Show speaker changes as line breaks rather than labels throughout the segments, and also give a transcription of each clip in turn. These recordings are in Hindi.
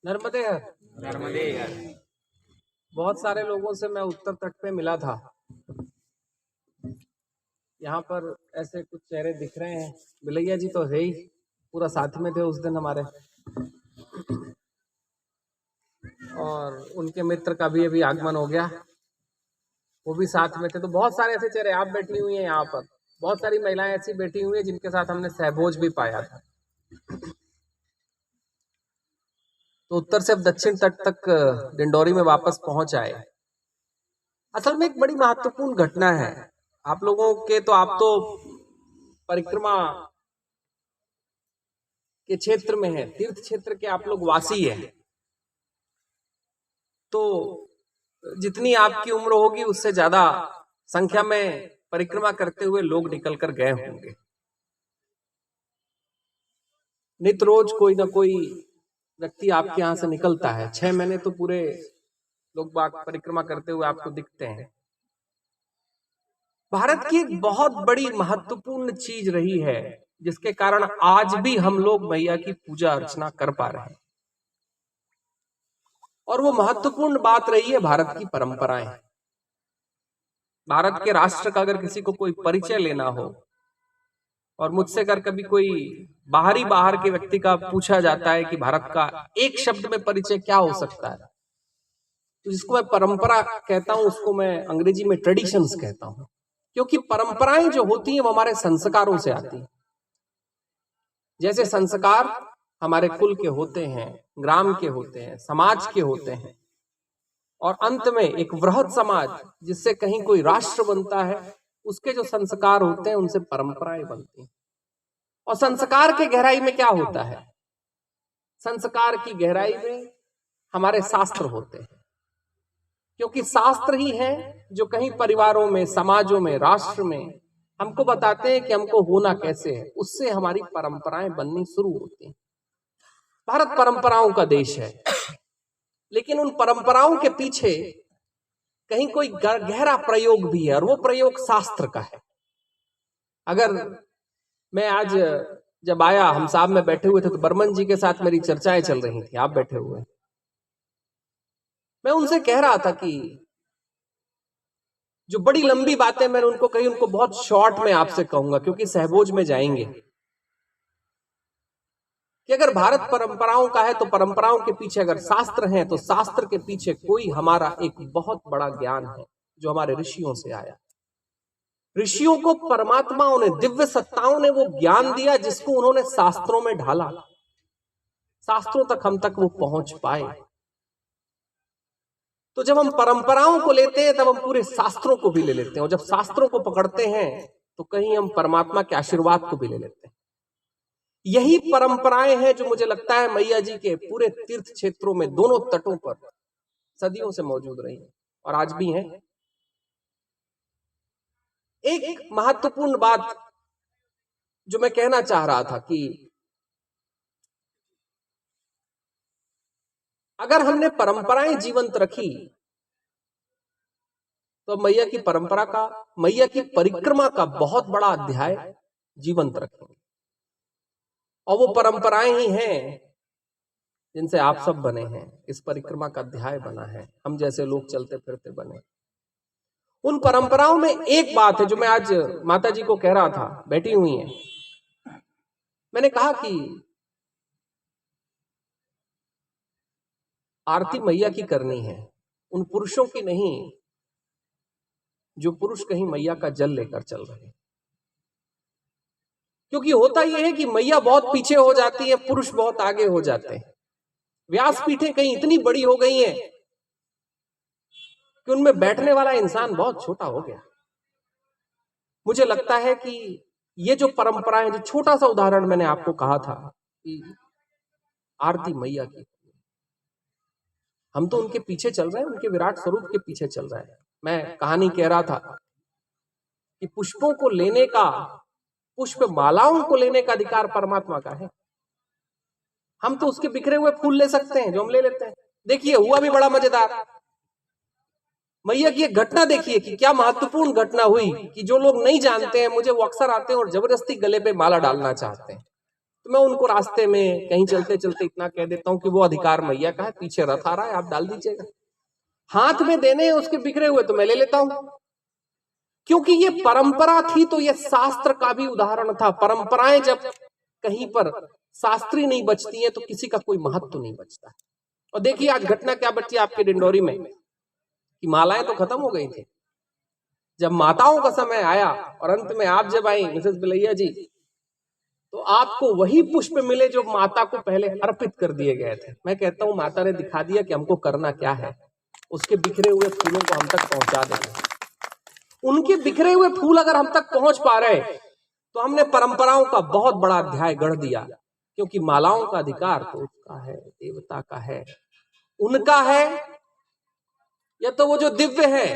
नर्मदे हर।
नर्मदे हर।
बहुत सारे लोगों से मैं उत्तर तट पे मिला था। यहाँ पर ऐसे कुछ चेहरे दिख रहे हैं। बिलैया जी तो है ही, पूरा साथ में थे उस दिन हमारे, और उनके मित्र का भी अभी आगमन हो गया, वो भी साथ में थे। तो बहुत सारे ऐसे चेहरे, आप बैठी हुई हैं यहाँ पर, बहुत सारी महिलाएं ऐसी बैठी हुई हैं जिनके साथ हमने सहभोज भी पाया था। तो उत्तर से अब दक्षिण तट तक डिंडोरी में वापस पहुंच आए। असल में एक बड़ी महत्वपूर्ण घटना है। आप लोगों के तो, आप तो परिक्रमा के क्षेत्र में है, तीर्थ क्षेत्र के आप लोग वासी हैं, तो जितनी आपकी उम्र होगी उससे ज्यादा संख्या में परिक्रमा करते हुए लोग निकल कर गए होंगे। नित रोज कोई ना कोई व्यक्ति आपके यहाँ से निकलता है। 6 महीने तो पूरे लोग बाग परिक्रमा करते हुए आपको दिखते हैं। भारत की एक बहुत बड़ी महत्वपूर्ण चीज रही है जिसके कारण आज भी हम लोग मैया की पूजा अर्चना कर पा रहे हैं, और वो महत्वपूर्ण बात रही है भारत की परंपराएं। भारत के राष्ट्र का अगर किसी को कोई परिचय लेना हो, और मुझसे अगर कभी कोई बाहर के व्यक्ति का पूछा जाता है कि भारत का एक शब्द में परिचय क्या हो सकता है, तो जिसको मैं परंपरा कहता हूं उसको मैं अंग्रेजी में ट्रेडिशंस कहता हूं। क्योंकि परंपराएं जो होती हैं वो हमारे संस्कारों से आती हैं। जैसे संस्कार हमारे कुल के होते हैं, ग्राम के होते हैं, समाज के होते हैं, और अंत में एक वृहद समाज जिससे कहीं कोई राष्ट्र बनता है, उसके जो संस्कार होते हैं उनसे परंपराएं बनती हैं। और संस्कार के गहराई में क्या होता है? संस्कार की गहराई में हमारे शास्त्र होते हैं, क्योंकि शास्त्र ही है जो कहीं परिवारों में, समाजों में, राष्ट्र में हमको बताते हैं कि हमको होना कैसे है। उससे हमारी परंपराएं बननी शुरू होती हैं। भारत परंपराओं का देश है, लेकिन उन परंपराओं के पीछे कहीं कोई गहरा प्रयोग भी है, और वो प्रयोग शास्त्र का है। अगर मैं आज जब आया, हम साहब में बैठे हुए थे, तो बर्मन जी के साथ मेरी चर्चाएं चल रही थी, आप बैठे हुए। मैं उनसे कह रहा था कि जो बड़ी लंबी बातें मैंने उनको कही, उनको बहुत शॉर्ट में आपसे कहूंगा, क्योंकि सहभोज में जाएंगे, कि अगर भारत परंपराओं का है तो परंपराओं के पीछे अगर शास्त्र हैं तो शास्त्र के पीछे कोई हमारा एक बहुत बड़ा ज्ञान है जो हमारे ऋषियों से आया। ऋषियों को परमात्माओं ने, दिव्य सत्ताओं ने वो ज्ञान दिया जिसको उन्होंने शास्त्रों में ढाला। शास्त्रों तक हम तक वो पहुंच पाए। तो जब हम परंपराओं को लेते हैं तब हम पूरे शास्त्रों को भी ले लेते हैं, और जब शास्त्रों को पकड़ते हैं तो कहीं हम परमात्मा के आशीर्वाद को भी ले लेते हैं। यही परंपराएं हैं जो मुझे लगता है मैया जी के पूरे तीर्थ क्षेत्रों में, दोनों तटों पर सदियों से मौजूद रही हैं और आज भी हैं। एक महत्वपूर्ण बात जो मैं कहना चाह रहा था कि अगर हमने परंपराएं जीवंत रखी तो मैया की परंपरा का, मैया की परिक्रमा का बहुत बड़ा अध्याय जीवंत रखेंगे। और वो परंपराएं ही हैं जिनसे आप सब बने हैं। इस परिक्रमा का अध्याय बना है, हम जैसे लोग चलते फिरते बने। उन परंपराओं में एक बात है जो मैं आज माता जी को कह रहा था, बैठी हुई हैं। मैंने कहा कि आरती मैया की करनी है, उन पुरुषों की नहीं जो पुरुष कहीं मैया का जल लेकर चल रहे हैं। क्योंकि होता यह है कि मैया बहुत पीछे हो जाती है, पुरुष बहुत आगे हो जाते हैं। व्यासपीठें कहीं इतनी बड़ी हो गई हैं कि उनमें बैठने वाला इंसान बहुत छोटा हो गया। मुझे लगता है कि ये जो परंपराएं, जो छोटा सा उदाहरण मैंने आपको कहा था कि आरती मैया की, हम तो उनके पीछे चल रहे हैं, उनके विराट स्वरूप के पीछे चल रहे हैं। मैं कहानी कह रहा था कि पुष्पों को लेने का, पुष्प मालाओं को लेने का अधिकार परमात्मा का है। हम तो उसके बिखरे हुए फूल ले सकते हैं जो हम ले लेते हैं। देखिए, हुआ भी बड़ा मजेदार। मैया की एक घटना देखिए कि क्या महत्वपूर्ण घटना हुई, कि जो लोग नहीं जानते हैं, मुझे वो अक्सर आते हैं और जबरदस्ती गले पे माला डालना चाहते हैं। तो मैं उनको रास्ते में कहीं चलते चलते इतना कह देता हूं कि वो अधिकार मैया का है, पीछे रथ आ रहा है, आप डाल दीजिएगा। हाथ में देने हैं उसके बिखरे हुए तो मैं ले लेता हूं, क्योंकि ये परंपरा थी। तो ये शास्त्र का भी उदाहरण था। परंपराएं जब कहीं पर शास्त्रीय नहीं बचती हैं तो किसी का कोई महत्व नहीं बचता। और देखिए आज घटना क्या बची आपके डिंडोरी में, कि मालाएं तो खत्म हो गई थी। जब माताओं का समय आया और अंत में आप जब आई मिसेस बिलैया जी, तो आपको वही पुष्प मिले जो माता को पहले अर्पित कर दिए गए थे। मैं कहता हूं माता ने दिखा दिया कि हमको करना क्या है, उसके बिखरे हुए फूलों को हम तक पहुंचा देंगे। उनके बिखरे हुए फूल अगर हम तक पहुंच पा रहे तो हमने परंपराओं का बहुत बड़ा अध्याय गढ़ दिया, क्योंकि मालाओं का अधिकार तो उसका है, देवता का है, उनका है। या तो वो जो दिव्य है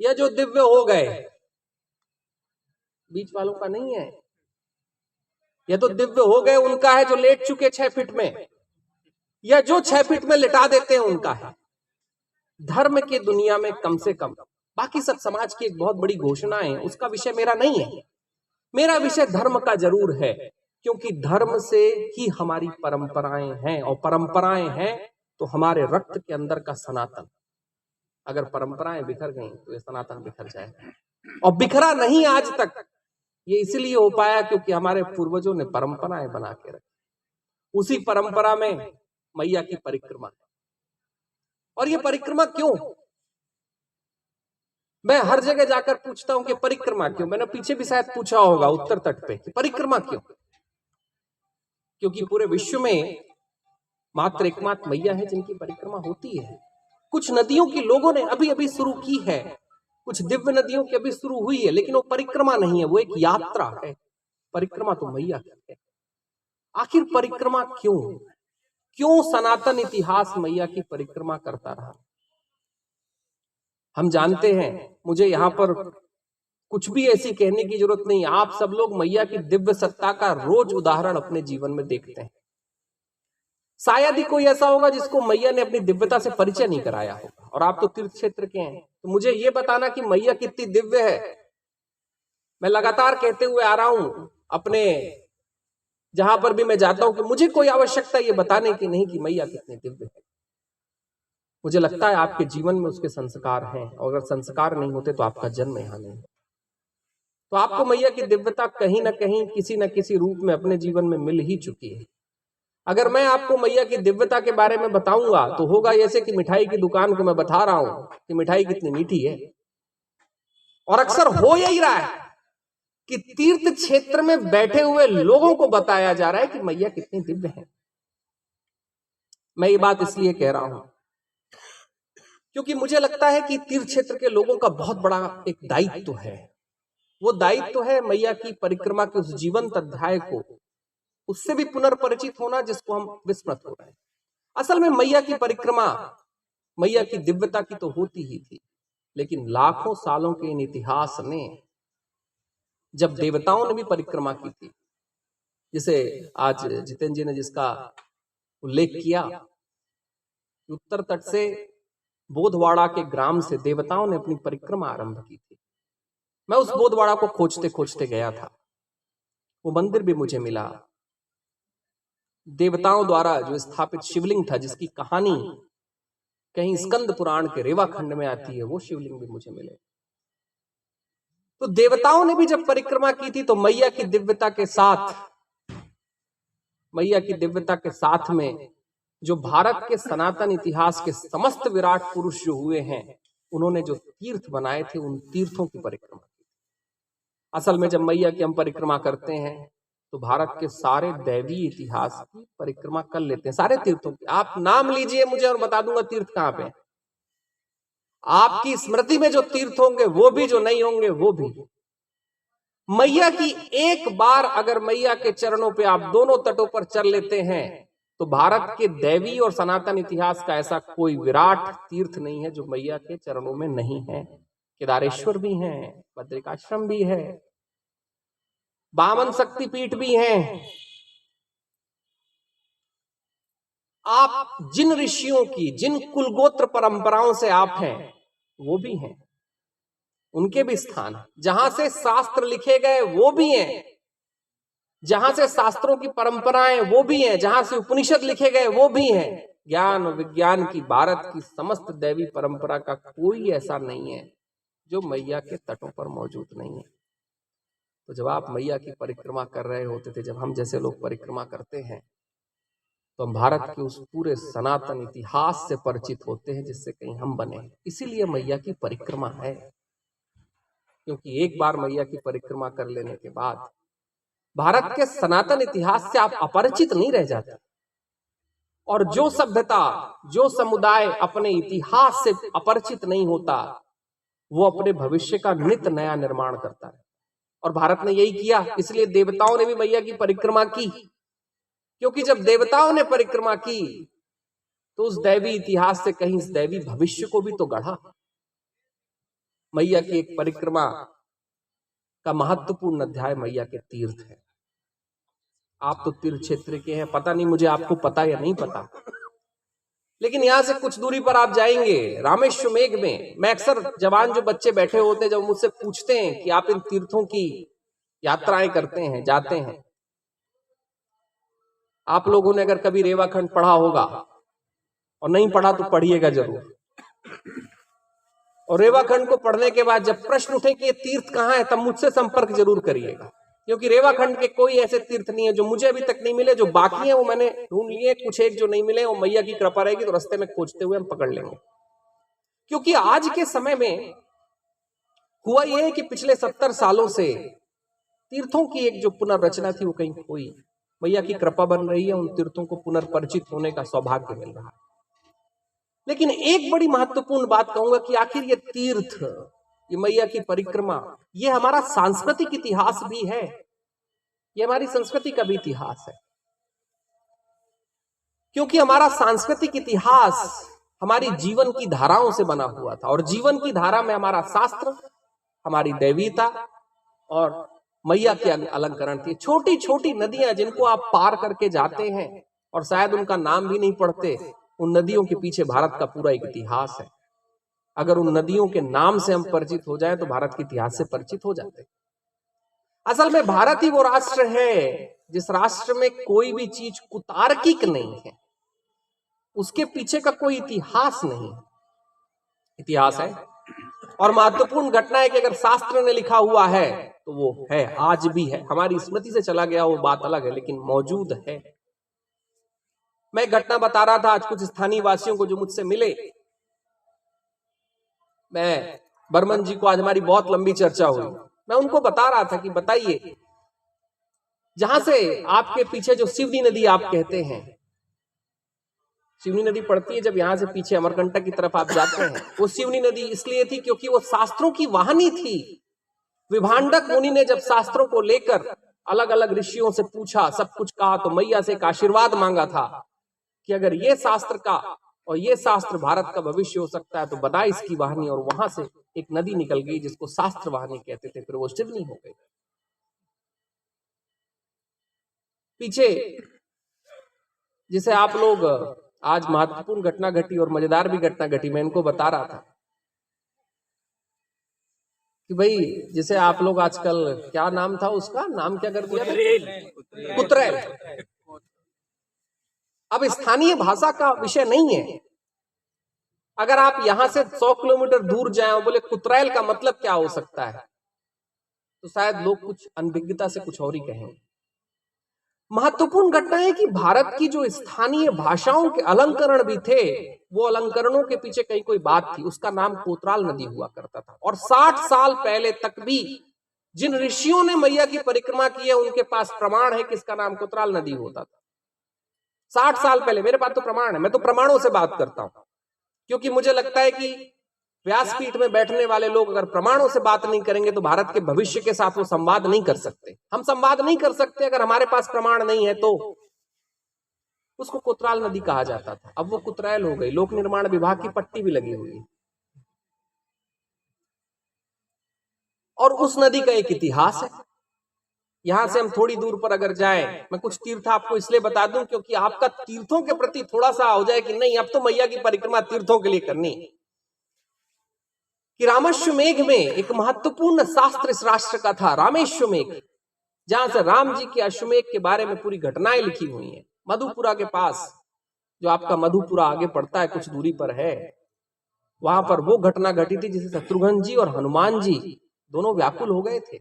या जो दिव्य हो गए, बीच वालों का नहीं है। या तो दिव्य हो गए उनका है जो लेट चुके 6 फीट में, या जो 6 फीट में लिटा देते हैं उनका है। धर्म की दुनिया में कम से कम, बाकी सब समाज की एक बहुत बड़ी घोषणा है, उसका विषय मेरा नहीं है। मेरा विषय धर्म का जरूर है, क्योंकि धर्म से ही हमारी परंपराएं हैं, और परंपराएं हैं तो हमारे रक्त के अंदर का सनातन। अगर परंपराएं बिखर गई तो ये सनातन बिखर जाएगा, और बिखरा नहीं आज तक। ये इसलिए हो पाया क्योंकि हमारे पूर्वजों ने परंपराएं बना के रखी। उसी परंपरा में मैया की परिक्रमा। और ये परिक्रमा क्यों, मैं हर जगह जाकर पूछता हूं कि परिक्रमा क्यों। मैंने पीछे भी शायद पूछा होगा उत्तर तट पे कि परिक्रमा क्यों। क्योंकि पूरे विश्व में मात्र एकमात्र मैया है जिनकी परिक्रमा होती है। कुछ नदियों की लोगों ने अभी अभी शुरू की है, कुछ दिव्य नदियों की अभी शुरू हुई है, लेकिन वो परिक्रमा नहीं है, वो एक यात्रा है। परिक्रमा तो मैया की है। आखिर परिक्रमा क्यों, क्यों सनातन इतिहास मैया की परिक्रमा करता रहा। हम जानते हैं, मुझे यहां पर कुछ भी ऐसी कहने की जरूरत नहीं। आप सब लोग मैया की दिव्य सत्ता का रोज उदाहरण अपने जीवन में देखते हैं। शायद ही कोई ऐसा होगा जिसको मैया ने अपनी दिव्यता से परिचय नहीं कराया होगा। और आप तो तीर्थ क्षेत्र के हैं, तो मुझे ये बताना कि मैया कितनी दिव्य है। मैं लगातार कहते हुए आ रहा हूं अपने जहां पर भी मैं जाता हूं कि मुझे कोई आवश्यकता ये बताने की नहीं कि मैया कितनी दिव्य है। मुझे लगता है आपके जीवन में उसके संस्कार हैं, और अगर संस्कार नहीं होते तो आपका जन्म यहां नहीं। तो आपको मैया की दिव्यता कहीं ना कहीं किसी न किसी रूप में अपने जीवन में मिल ही चुकी है। अगर मैं आपको मैया की दिव्यता के बारे में बताऊंगा तो होगा ऐसे कि मिठाई की दुकान को मैं बता रहा हूं कि मिठाई कितनी मीठी है। और अक्सर हो यही रहा है कि तीर्थ क्षेत्र में बैठे हुए लोगों को बताया जा रहा है कि मैया कितनी दिव्य है। मैं ये बात इसलिए कह रहा हूं क्योंकि मुझे लगता है कि तीर्थ क्षेत्र के लोगों का बहुत बड़ा एक दायित्व है। वो दायित्व है मैया की परिक्रमा के उस जीवंत अध्याय को, उससे भी पुनर्परिचित होना जिसको हम विस्मृत हो रहे हैं। असल में मैया की परिक्रमा मैया की दिव्यता की तो होती ही थी, लेकिन लाखों सालों के इन इतिहास में जब देवताओं ने भी परिक्रमा की थी, जिसे आज जितेंद्र जी ने जिसका उल्लेख किया, उत्तर तट से बोधवाड़ा के ग्राम से देवताओं ने अपनी परिक्रमा आरंभ की थी। मैं उस बोधवाड़ा को खोजते खोजते गया था, वो मंदिर भी मुझे मिला। देवताओं द्वारा जो स्थापित शिवलिंग था, जिसकी कहानी कहीं स्कंद पुराण के रेवा खंड में आती है, वो शिवलिंग भी मुझे मिले। तो देवताओं ने भी जब परिक्रमा की थी तो मैया की दिव्यता के साथ में जो भारत के सनातन इतिहास के समस्त विराट पुरुष जो हुए हैं, उन्होंने जो तीर्थ बनाए थे, उन तीर्थों की परिक्रमा की। असल में जब मैया की हम परिक्रमा करते हैं तो भारत के सारे दैवी इतिहास की परिक्रमा कर लेते हैं, सारे तीर्थों की। आप नाम लीजिए मुझे और बता दूंगा तीर्थ कहां पे। आपकी स्मृति में जो तीर्थ होंगे वो भी, जो नहीं होंगे वो भी। मैया की एक बार अगर मैया के चरणों पे आप दोनों तटों पर चल लेते हैं तो भारत के दैवी और सनातन इतिहास का ऐसा कोई विराट तीर्थ नहीं है जो मैया के चरणों में नहीं है। केदारेश्वर भी है, बद्रिकाश्रम भी है, बामन शक्तिपीठ भी हैं। आप जिन ऋषियों की, जिन कुलगोत्र परंपराओं से आप हैं, वो भी हैं, उनके भी स्थान, जहां से शास्त्र लिखे गए वो भी हैं। जहां से शास्त्रों की परंपराएं वो भी हैं, जहां से उपनिषद लिखे गए वो भी हैं। ज्ञान और विज्ञान की भारत की समस्त दैवी परंपरा का कोई ऐसा नहीं है जो मैया के तटों पर मौजूद नहीं है। तो जब आप मैया की परिक्रमा कर रहे होते थे, जब हम जैसे लोग परिक्रमा करते हैं, तो हम भारत के उस पूरे सनातन इतिहास से परिचित होते हैं जिससे कहीं हम बने हैं। इसीलिए मैया की परिक्रमा है, क्योंकि एक बार मैया की परिक्रमा कर लेने के बाद भारत के सनातन इतिहास से आप अपरिचित नहीं रह जाते। और जो सभ्यता, जो समुदाय अपने इतिहास से अपरिचित नहीं होता, वो अपने भविष्य का नित नया निर्माण करता है। और भारत ने यही किया, इसलिए देवताओं ने भी मैया की परिक्रमा की, क्योंकि जब देवताओं ने परिक्रमा की तो उस दैवी इतिहास से कहीं इस दैवी भविष्य को भी तो गढ़ा। मैया की एक परिक्रमा का महत्वपूर्ण अध्याय मैया के तीर्थ है। आप तो तीर्थ क्षेत्र के हैं, पता नहीं मुझे आपको पता या नहीं पता, लेकिन यहां से कुछ दूरी पर आप जाएंगे रामेश्वमेघ में। मैं अक्सर जवान जो बच्चे बैठे होते हैं, जब मुझसे पूछते हैं कि आप इन तीर्थों की यात्राएं करते हैं, जाते हैं, आप लोगों ने अगर कभी रेवाखंड पढ़ा होगा, और नहीं पढ़ा तो पढ़िएगा जरूर। और रेवाखंड को पढ़ने के बाद जब प्रश्न उठे कि ये तीर्थ कहाँ है, तब मुझसे संपर्क जरूर करिएगा, क्योंकि रेवाखंड के कोई ऐसे तीर्थ नहीं है जो मुझे अभी तक नहीं मिले। जो बाकी है वो मैंने ढूंढ लिए, कुछ एक जो नहीं मिले, वो मैया की कृपा रहेगी तो रास्ते में खोजते हुए हम पकड़ लेंगे। क्योंकि आज के समय में हुआ यह है कि पिछले 70 सालों से तीर्थों की एक जो पुनर्रचना थी वो कहीं हुई। मैया की कृपा बन रही है, उन तीर्थों को पुनर्परिचित होने का सौभाग्य मिल रहा है। लेकिन एक बड़ी महत्वपूर्ण बात कहूंगा कि आखिर ये तीर्थ, ये मैया की परिक्रमा, ये हमारा सांस्कृतिक इतिहास भी है, ये हमारी संस्कृति का भी इतिहास है। क्योंकि हमारा सांस्कृतिक इतिहास हमारी जीवन की धाराओं से बना हुआ था, और जीवन की धारा में हमारा शास्त्र, हमारी दैवीता और मैया के अलंकरण थी। छोटी छोटी नदियां जिनको आप पार करके जाते हैं और शायद उनका नाम भी नहीं पढ़ते, उन नदियों के पीछे भारत का पूरा एक इतिहास है। अगर उन नदियों के नाम से हम परिचित हो जाएं तो भारत के इतिहास से परिचित हो जाते हैं। असल में भारत ही वो राष्ट्र है जिस राष्ट्र में कोई भी चीज कुतार्किक नहीं है, उसके पीछे का कोई इतिहास नहीं। इतिहास है और महत्वपूर्ण घटना है कि अगर शास्त्र ने लिखा हुआ है तो वो है, आज भी है। हमारी स्मृति से चला गया वो बात अलग है, लेकिन मौजूद है। मैं एक घटना बता रहा था आज कुछ स्थानीय वासियों को जो मुझसे मिले। मैं बर्मन जी को, आज हमारी बहुत लंबी चर्चा हुई, मैं उनको बता रहा था कि बताइए, जहां से आपके पीछे जो सिवनी नदी आप कहते हैं, सिवनी नदी पड़ती है जब यहां से पीछे अमरकंटक की तरफ आप जाते हैं, वो सिवनी नदी इसलिए थी क्योंकि वो शास्त्रों की वाहनी थी। विभांडक मुनि ने जब शास्त्रों को लेकर अलग अलग ऋषियों से पूछा, सब कुछ कहा, तो मैया से एक आशीर्वाद मांगा था कि अगर ये शास्त्र का और ये शास्त्र भारत का भविष्य हो सकता है तो बता इसकी वाहनी। और वहां से एक नदी निकल गई जिसको शास्त्र वाहनी कहते थे, फिर वो सिवनी हो गई। पीछे जिसे आप लोग, आज महत्वपूर्ण घटना घटी और मजेदार भी घटना घटी, मैं इनको बता रहा था कि भाई जिसे आप लोग आजकल, क्या नाम था उसका, नाम क्या कर दिया, कुतरेल। अब स्थानीय भाषा का विषय नहीं है। अगर आप यहां से 100 किलोमीटर दूर जाएं और बोले कुतरेल का मतलब क्या हो सकता है, तो शायद लोग कुछ अनभिज्ञता से कुछ और ही कहेंगे। महत्वपूर्ण घटना है कि भारत की जो स्थानीय भाषाओं के अलंकरण भी थे, वो अलंकरणों के पीछे कहीं कोई बात थी। उसका नाम कोतराल नदी हुआ करता था। और 60 साल पहले तक भी जिन ऋषियों ने मैया की परिक्रमा की है, उनके पास प्रमाण है कि इसका नाम कोतराल नदी होता था। 60 साल पहले, मेरे पास तो प्रमाण है, मैं तो प्रमाणों से बात करता हूं, क्योंकि मुझे लगता है कि व्यासपीठ में बैठने वाले लोग अगर प्रमाणों से बात नहीं करेंगे तो भारत के भविष्य के साथ वो संवाद नहीं कर सकते। हम संवाद नहीं कर सकते अगर हमारे पास प्रमाण नहीं है। तो उसको कोतराल नदी कहा जाता था, अब वो कुतरेल हो गई। लोक निर्माण विभाग की पट्टी भी लगी हुई है। और उस नदी का एक इतिहास है। यहां से हम थोड़ी दूर पर अगर जाएं, मैं कुछ तीर्थ आपको इसलिए बता दूं क्योंकि आपका तीर्थों के प्रति थोड़ा सा हो जाए कि नहीं, अब तो मैया की परिक्रमा तीर्थों के लिए करनी है। कि रामेश्वमेघ में एक महत्वपूर्ण शास्त्र इस राष्ट्र का था, रामेश्वमेघ, जहां से राम जी के अश्वमेध के बारे में पूरी घटनाएं लिखी हुई हैं। मधुपुरा के पास, जो आपका मधुपुरा आगे पड़ता है, कुछ दूरी पर है, वहां पर वो घटना घटी थी जिसे शत्रुघ्न जी और हनुमान जी दोनों व्याकुल हो गए थे।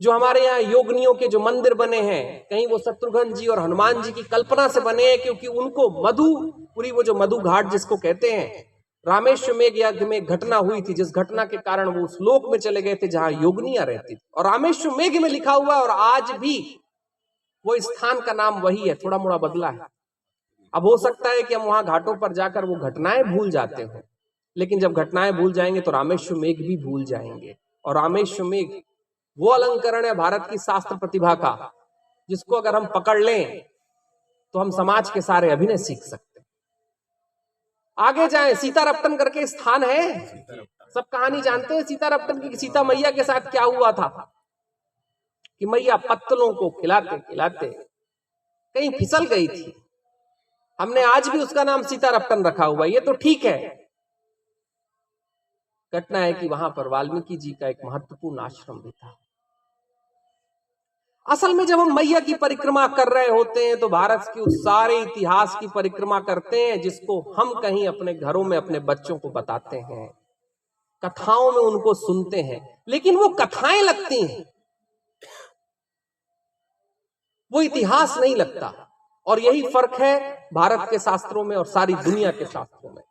जो हमारे यहाँ योगनियों के जो मंदिर बने हैं, कहीं वो शत्रुघ्न जी और हनुमान जी की कल्पना से बने हैं, क्योंकि उनको मधुपुरी, वो जो मधु घाट जिसको कहते हैं, रामेश्वमेघ यज्ञ में घटना हुई थी, जिस घटना के कारण वो उस लोक में चले गए थे जहां योगनियां रहती थी, और रामेश्वमेघ में लिखा हुआ है, और आज भी वो स्थान का नाम वही है, थोड़ा मोड़ा बदला है। अब हो सकता है कि हम वहां घाटों पर जाकर वो घटनाएं भूल जाते हो, लेकिन जब घटनाएं भूल जाएंगे तो रामेश्वमेघ भी भूल जाएंगे। और रामेश्वमेघ वो अलंकरण है भारत की शास्त्र प्रतिभा का, जिसको अगर हम पकड़ लें तो हम समाज के सारे अभिनय सीख सकते हैं। आगे जाएं, सीतारप्टन करके स्थान है, सब कहानी जानते हैं सीतारप्टन की, सीता मैया के साथ क्या हुआ था कि मैया पत्तलों को खिलाते खिलाते कहीं फिसल गई थी। हमने आज भी उसका नाम सीतारप्टन रखा हुआ, ये तो ठीक है। घटना है कि वहां पर वाल्मीकि जी का एक महत्वपूर्ण आश्रम भी था। असल में जब हम मैया की परिक्रमा कर रहे होते हैं तो भारत के उस सारे इतिहास की परिक्रमा करते हैं जिसको हम कहीं अपने घरों में अपने बच्चों को बताते हैं, कथाओं में उनको सुनते हैं, लेकिन वो कथाएं लगती हैं, वो इतिहास नहीं लगता। और यही फर्क है भारत के शास्त्रों में और सारी दुनिया के शास्त्रों में,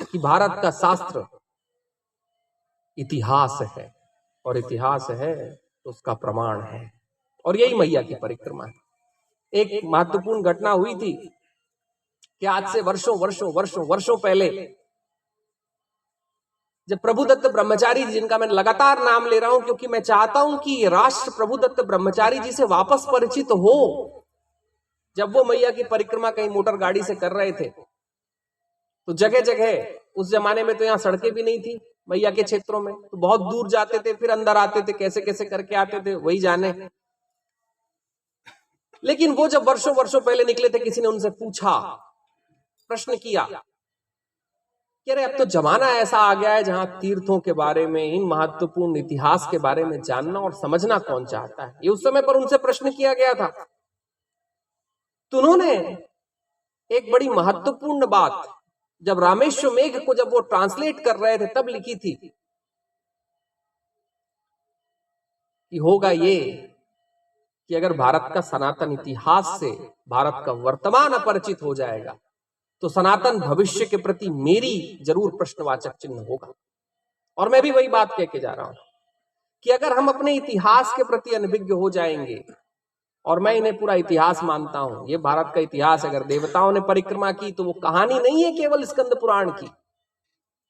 कि भारत का शास्त्र इतिहास है, और इतिहास है तो उसका प्रमाण है, और यही मैया की परिक्रमा है। एक महत्वपूर्ण घटना हुई थी कि आज से वर्षों वर्षों वर्षों वर्षों पहले, जब प्रभुदत्त ब्रह्मचारी जी, जिनका मैं लगातार नाम ले रहा हूं क्योंकि मैं चाहता हूं कि राष्ट्र प्रभुदत्त ब्रह्मचारी जी से वापस परिचित हो, जब वो मैया की परिक्रमा कहीं मोटर गाड़ी से कर रहे थे तो जगह जगह, उस जमाने में तो यहाँ सड़कें भी नहीं थी मैया के क्षेत्रों में, तो बहुत दूर जाते थे, फिर अंदर आते थे, कैसे कैसे करके आते थे वही जाने। लेकिन वो जब वर्षों वर्षों पहले निकले थे, किसी ने उनसे पूछा, प्रश्न किया कि अरे अब तो जमाना ऐसा आ गया है जहां तीर्थों के बारे में, इन महत्वपूर्ण इतिहास के बारे में जानना और समझना कौन चाहता है। ये उस समय पर उनसे प्रश्न किया गया था। तो उन्होंने एक बड़ी महत्वपूर्ण बात, जब रामेश्वमेघ को जब वो ट्रांसलेट कर रहे थे तब लिखी थी कि होगा ये कि अगर भारत का सनातन इतिहास से भारत का वर्तमान अपरिचित हो जाएगा तो सनातन भविष्य के प्रति मेरी जरूर प्रश्नवाचक चिन्ह होगा। और मैं भी वही बात कह के जा रहा हूं कि अगर हम अपने इतिहास के प्रति अनभिज्ञ हो जाएंगे, और मैं इन्हें पूरा इतिहास मानता हूं, ये भारत का इतिहास, अगर देवताओं ने परिक्रमा की तो वो कहानी नहीं है केवल स्कंद पुराण की,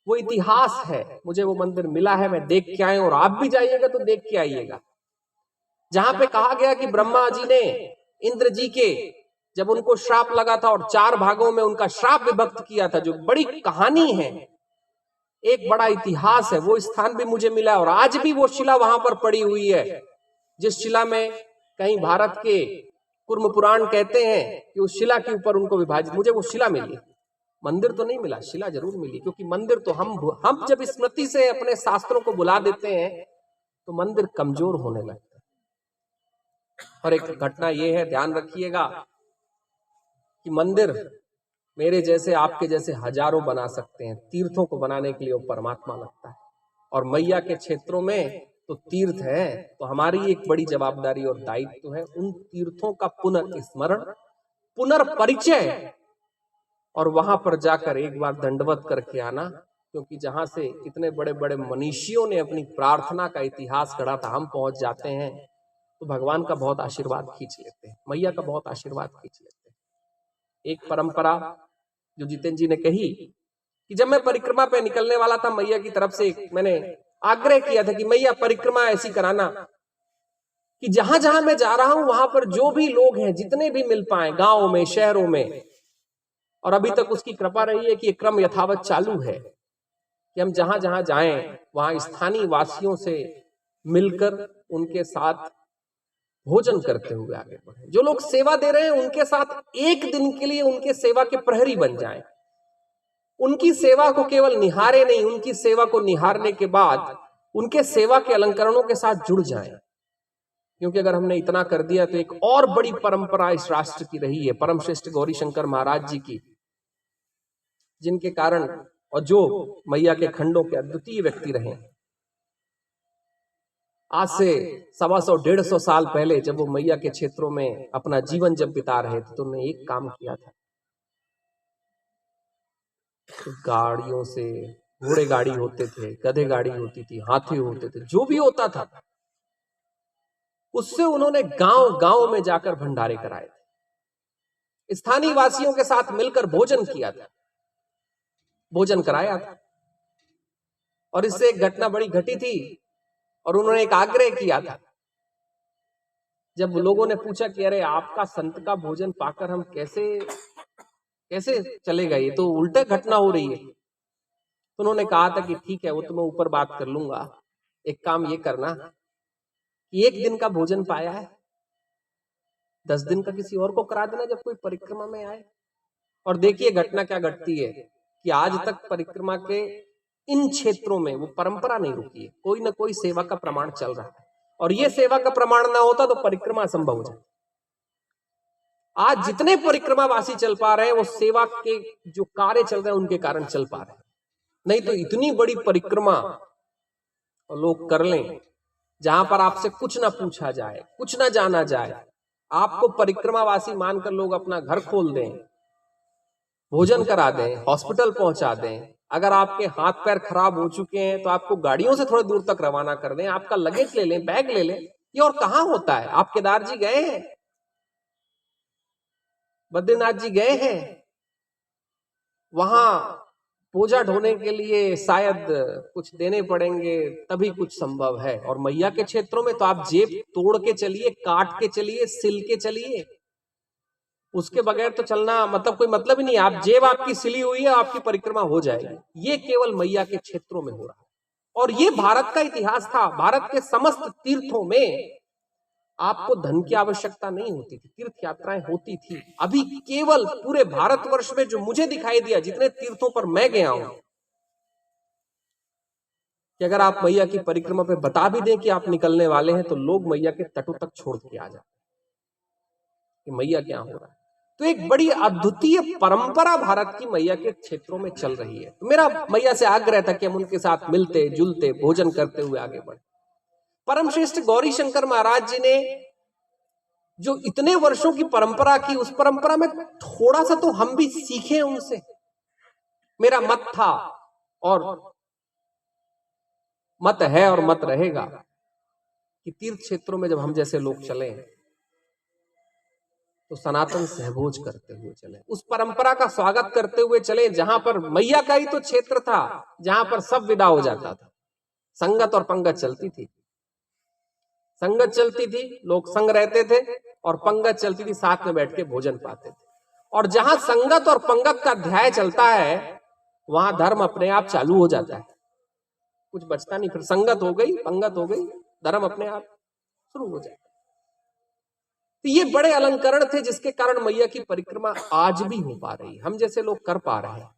वो इतिहास है। मुझे वो मंदिर मिला है, मैं देख के आए, और आप भी जाइएगा तो देख के आइएगा, जहां पे कहा गया कि ब्रह्मा जी ने इंद्र जी के, जब उनको श्राप लगा था और 4 भागों में उनका श्राप विभक्त किया था, जो बड़ी कहानी है, एक बड़ा इतिहास है, वो स्थान भी मुझे मिला, और आज भी वो शिला वहां पर पड़ी हुई है, जिस शिला में कहीं भारत के कुर्म पुराण कहते हैं कि उस शिला के ऊपर उनको विभाजित, मुझे वो शिला मिली, मंदिर तो नहीं मिला, शिला जरूर मिली, क्योंकि मंदिर तो हम जब स्मृति से अपने शास्त्रों को बुला देते हैं तो मंदिर कमजोर होने लगता है। और एक घटना ये है, ध्यान रखिएगा कि मंदिर मेरे जैसे, आपके जैसे हजारों बना सकते हैं, तीर्थों को बनाने के लिए वो परमात्मा लगता है, और मैया के क्षेत्रों में तो तीर्थ है, तो हमारी एक बड़ी जवाबदारी और दायित्व है उन तीर्थों का पुनर्स्मरण, पुनर्परिचय, और वहां पर जाकर एक बार दंडवत करके आना, क्योंकि जहां से इतने बड़े बड़े मनीषियों ने अपनी प्रार्थना का इतिहास गढ़ा था, हम पहुंच जाते हैं तो भगवान का बहुत आशीर्वाद खींच लेते हैं, मैया का बहुत आशीर्वाद खींच लेते हैं। एक परंपरा जो जितेंद्र जी ने कही कि जब मैं परिक्रमा पे निकलने वाला था मैया की तरफ से, मैंने आग्रह किया था कि मैया परिक्रमा ऐसी कराना कि जहां जहां मैं जा रहा हूं वहां पर जो भी लोग हैं, जितने भी मिल पाए, गांवों में, शहरों में, और अभी तक उसकी कृपा रही है कि ये क्रम यथावत चालू है कि हम जहां जहां जाएं वहां स्थानीय वासियों से मिलकर उनके साथ भोजन करते हुए आगे बढ़े। जो लोग सेवा दे रहे हैं उनके साथ एक दिन के लिए उनके सेवा के प्रहरी बन जाएं, उनकी सेवा को केवल निहारे नहीं, उनकी सेवा को निहारने के बाद उनके सेवा के अलंकरणों के साथ जुड़ जाएं। क्योंकि अगर हमने इतना कर दिया तो एक और बड़ी परंपरा इस राष्ट्र की रही है, परम श्रेष्ठ गौरी शंकर महाराज जी की, जिनके कारण और जो मैया के खंडों के अद्वितीय व्यक्ति रहे। आज से 125-150 साल पहले जब वो मैया के क्षेत्रों में अपना जीवन जब बिता रहे थे तो उन्होंने एक काम किया था। तो गाड़ियों से, घोड़े गाड़ी होते थे, गधे गाड़ी होती थी, हाथी होते थे, जो भी होता था उससे उन्होंने गांव गांव में जाकर भंडारे कराए थे, स्थानीय वासियों के साथ मिलकर भोजन किया था, भोजन कराया था। और इससे एक घटना बड़ी घटी थी और उन्होंने एक आग्रह किया था। जब लोगों ने पूछा कि अरे आपका संत का भोजन पाकर हम कैसे चलेगा, ये तो उल्टा घटना हो रही है, तो उन्होंने कहा था कि ठीक है, वो तो मैं ऊपर बात कर लूंगा, एक काम ये करना कि एक दिन का भोजन पाया है 10 दिन का किसी और को करा देना जब कोई परिक्रमा में आए। और देखिए घटना क्या घटती है कि आज तक परिक्रमा के इन क्षेत्रों में वो परंपरा नहीं रुकी है, कोई ना कोई सेवा का प्रमाण चल रहा है। और ये सेवा का प्रमाण ना होता तो परिक्रमा असंभव हो जाती। आज जितने परिक्रमावासी चल पा रहे हैं वो सेवा के जो कार्य चल रहे हैं उनके कारण चल पा रहे हैं, नहीं तो इतनी बड़ी परिक्रमा लोग कर लें जहां पर आपसे कुछ ना पूछा जाए, कुछ ना जाना जाए, आपको परिक्रमावासी मानकर लोग अपना घर खोल दें, भोजन करा दें, हॉस्पिटल पहुंचा दें, अगर आपके हाथ पैर खराब हो चुके हैं तो आपको गाड़ियों से थोड़ी दूर तक रवाना कर दें, आपका लगेज ले लें, बैग ले लें। ये और कहां होता है? आप केदार जी गए हैं, बद्रीनाथ जी गए हैं, वहां पूजा ढोने के लिए शायद कुछ देने पड़ेंगे तभी कुछ संभव है। और मैया के क्षेत्रों में तो आप जेब तोड़ के चलिए, काट के चलिए, सिल के चलिए, उसके बगैर तो चलना मतलब कोई मतलब ही नहीं। आप जेब आपकी सिली हुई है, आपकी परिक्रमा हो जाएगी। ये केवल मैया के क्षेत्रों में हो रहा है और ये भारत का इतिहास था। भारत के समस्त तीर्थों में आपको धन की आवश्यकता नहीं होती थी, तीर्थ यात्राएं होती थी। अभी केवल पूरे भारतवर्ष में जो मुझे दिखाई दिया, जितने तीर्थों पर मैं गया हूं, कि अगर आप मैया की परिक्रमा पे बता भी दें कि आप निकलने वाले हैं तो लोग मैया के तटों तक छोड़ के आ जाते कि मैया क्या हो रहा है। तो एक बड़ी अद्वितीय परंपरा भारत की मैया के क्षेत्रों में चल रही है। तो मेरा मैया से आग्रह था कि हम उनके साथ मिलते जुलते भोजन करते हुए आगे बढ़े। परम श्रेष्ठ गौरी शंकर महाराज जी ने जो इतने वर्षों की परंपरा की, उस परंपरा में थोड़ा सा तो हम भी सीखें उनसे। मेरा मत था और मत है और मत रहेगा कि तीर्थ क्षेत्रों में जब हम जैसे लोग चले तो सनातन सहभोज करते हुए चले, उस परंपरा का स्वागत करते हुए चले जहां पर मैया का ही तो क्षेत्र था, जहां पर सब विदा हो जाता था, संगत और पंगत चलती थी। संगत चलती थी, लोग संग रहते थे, और पंगत चलती थी, साथ में बैठ के भोजन पाते थे। और जहां संगत और पंगत का अध्याय चलता है वहां धर्म अपने आप चालू हो जाता है, कुछ बचता नहीं। फिर संगत हो गई, पंगत हो गई, धर्म अपने आप शुरू हो जाता है। तो ये बड़े अलंकरण थे जिसके कारण मैया की परिक्रमा आज भी हो पा रही है, हम जैसे लोग कर पा रहे हैं,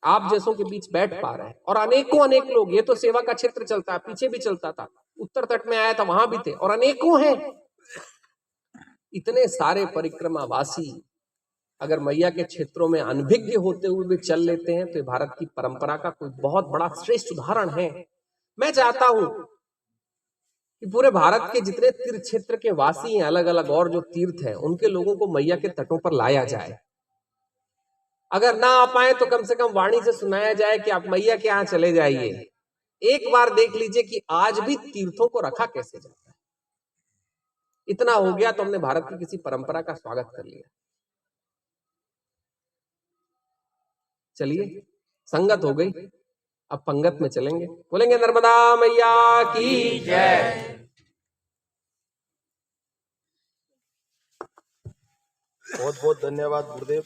आप जैसों के बीच बैठ पा रहे हैं। और अनेकों अनेक लोग, ये तो सेवा का क्षेत्र चलता है, पीछे भी चलता था, उत्तर तट में आया था वहां भी थे, और अनेकों हैं। इतने सारे परिक्रमावासी अगर मैया के क्षेत्रों में अनभिज्ञ होते हुए भी चल लेते हैं तो ये भारत की परंपरा का कोई बहुत बड़ा श्रेष्ठ उदाहरण है। मैं चाहता हूं कि पूरे भारत के जितने तीर्थ क्षेत्र के वासी हैं, अलग अलग और जो तीर्थ हैं, उनके लोगों को मैया के तटों पर लाया जाए। अगर ना आ पाए तो कम से कम वाणी से सुनाया जाए कि आप मैया के यहाँ चले जाइए, एक बार देख लीजिए कि आज भी तीर्थों को रखा कैसे जाता है। इतना हो गया तो हमने भारत की किसी परंपरा का स्वागत कर लिया। चलिए, संगत हो गई, अब पंगत में चलेंगे। बोलेंगे नर्मदा मैया की जय।
बहुत बहुत धन्यवाद गुरुदेव।